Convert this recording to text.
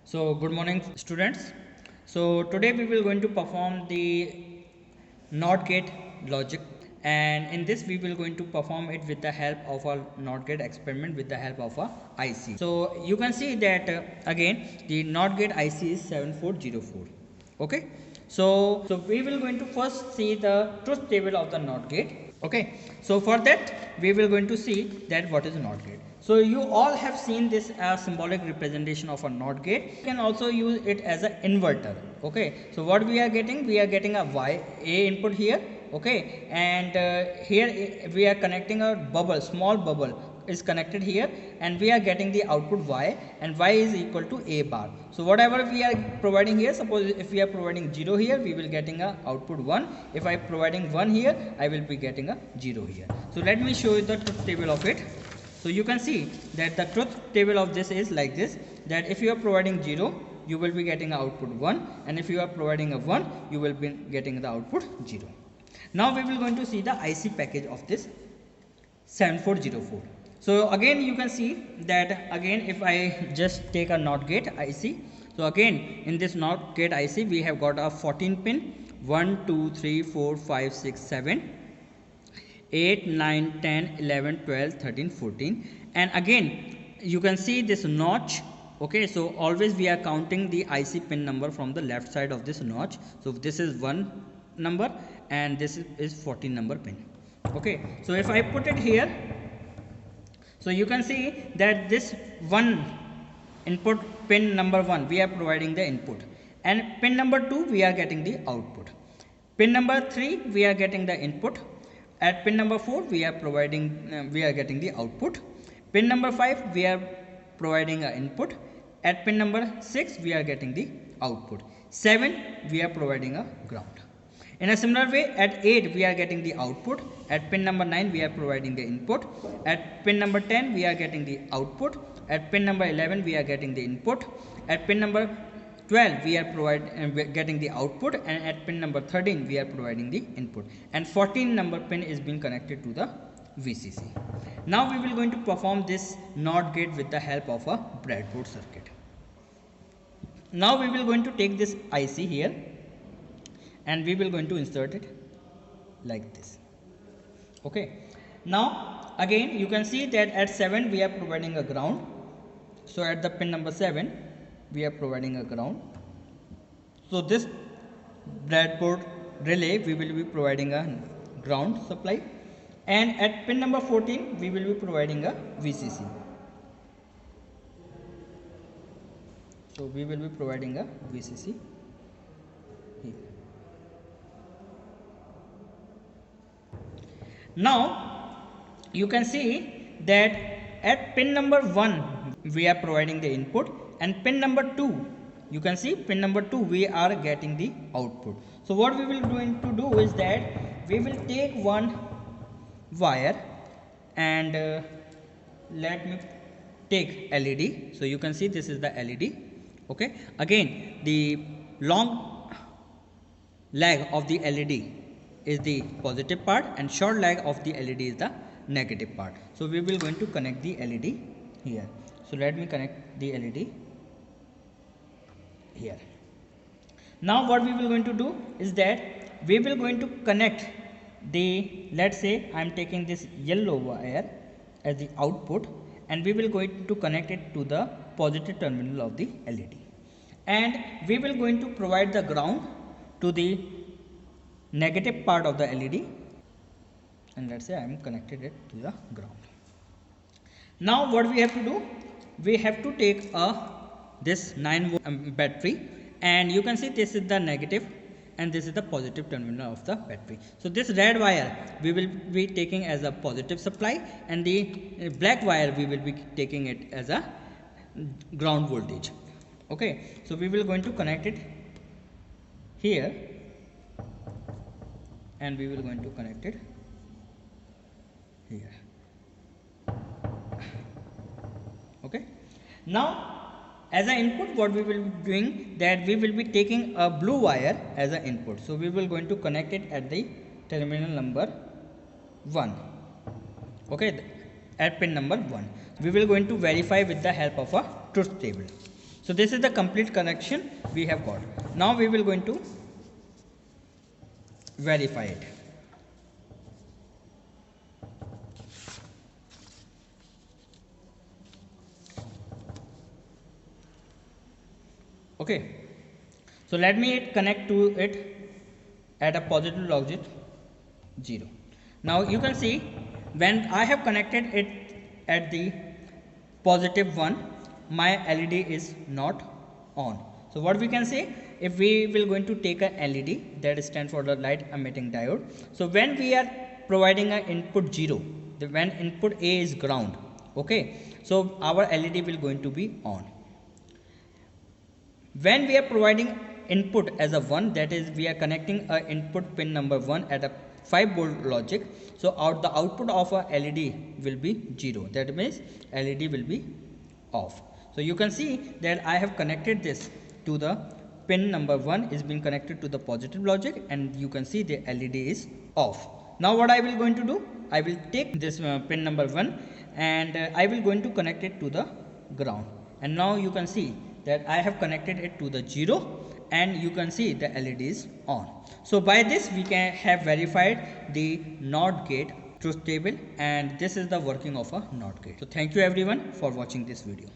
So good morning students. So today we will going to perform the NOT gate logic, and in this we will going to perform it with the help of a NOT gate experiment with the help of a IC. So you can see that again the NOT gate IC is 7404. Okay. So we will going to first see the truth table of the NOT gate. Okay, so for that we will going to see that what is a NOT gate. So you all have seen this symbolic representation of a NOT gate. You can also use it as an inverter. Okay, so what we are getting a y a input here. Okay, and here we are connecting a bubble, small bubble is connected here, and we are getting the output y, and y is equal to a bar. So whatever we are providing here, suppose if we are providing 0 here, we will getting a output 1. If I am providing 1 here, I will be getting a 0 here. So let me show you the truth table of it. So you can see that the truth table of this is like this, that if you are providing 0, you will be getting a output 1, and if you are providing a 1, you will be getting the output 0. Now we will going to see the IC package of this 7404. So again you can see that again if I just take a NOT gate IC, so again in this NOT gate IC we have got a 14 pin, 1 2 3 4 5 6 7 8 9 10 11 12 13 14, and again you can see this notch. Okay, so always we are counting the IC pin number from the left side of this notch. So this is 1 number and this is 14 number pin. Okay, so if I put it here, so you can see that this one input pin number 1 we are providing the input, and pin number 2 we are getting the output. Pin number 3 we are getting the input. At pin number 4 we are providing we are getting the output. Pin number 5 we are providing a input. At pin number 6 we are getting the output. 7 we are providing a ground. In a similar way, at 8 we are getting the output. At pin number 9 we are providing the input. At pin number 10 we are getting the output. At pin number 11 we are getting the input. At pin number 12 we are getting the output, and at pin number 13 we are providing the input, and 14 number pin is being connected to the VCC. Now we will going to perform this NOT gate with the help of a breadboard circuit. Now we will going to take this IC here, and we will going to insert it like this. Okay, now again you can see that at 7 we are providing a ground. So at the pin number 7 we are providing a ground. So this breadboard relay we will be providing a ground supply, and at pin number 14 we will be providing a VCC. So we will be providing a VCC here. Now you can see that at pin number 1 we are providing the input, and pin number 2 you can see pin number 2 we are getting the output. So what we will going to do is that we will take one wire and let me take LED. So you can see this is the LED. Okay, again the long leg of the LED is the positive part, and short leg of the LED is the negative part. So we will going to connect the LED here. So let me connect the LED here. Now what we will going to do is that we will going to connect the, let's say I am taking this yellow wire as the output, and we will going to connect it to the positive terminal of the LED, and we will going to provide the ground to the negative part of the LED, and let's say I am connected it to the ground. Now what we have to do, we have to take this 9 volt battery, and you can see this is the negative and this is the positive terminal of the battery. So this red wire we will be taking as a positive supply, and the black wire we will be taking it as a ground voltage. Okay, so we will going to connect it here, and we will going to connect it here. Okay, now as an input what we will be doing, that we will be taking a blue wire as an input. So we will going to connect it at the terminal number 1. Okay, at pin number 1 we will going to verify with the help of a truth table. So this is the complete connection we have got. Now we will going to verify it. Okay, so let me connect to it at a positive logic 0. Now you can see when I have connected it at the positive 1, my LED is not on. So what we can say, if we will going to take a LED, that stands for the light emitting diode. So when we are providing an input 0, when input A is ground, okay, so our LED will going to be on. When we are providing input as a 1, that is we are connecting a input pin number 1 at a 5 volt logic, so the output of a LED will be 0, that means LED will be off. So you can see that I have connected this to the pin number 1 is being connected to the positive logic, and you can see the LED is off. Now what I will going to do, I will take this pin number 1 and I will going to connect it to the ground, and now you can see that I have connected it to the 0 and you can see the LED is on. So by this we can have verified the NOT gate truth table, and this is the working of a NOT gate. So thank you everyone for watching this video.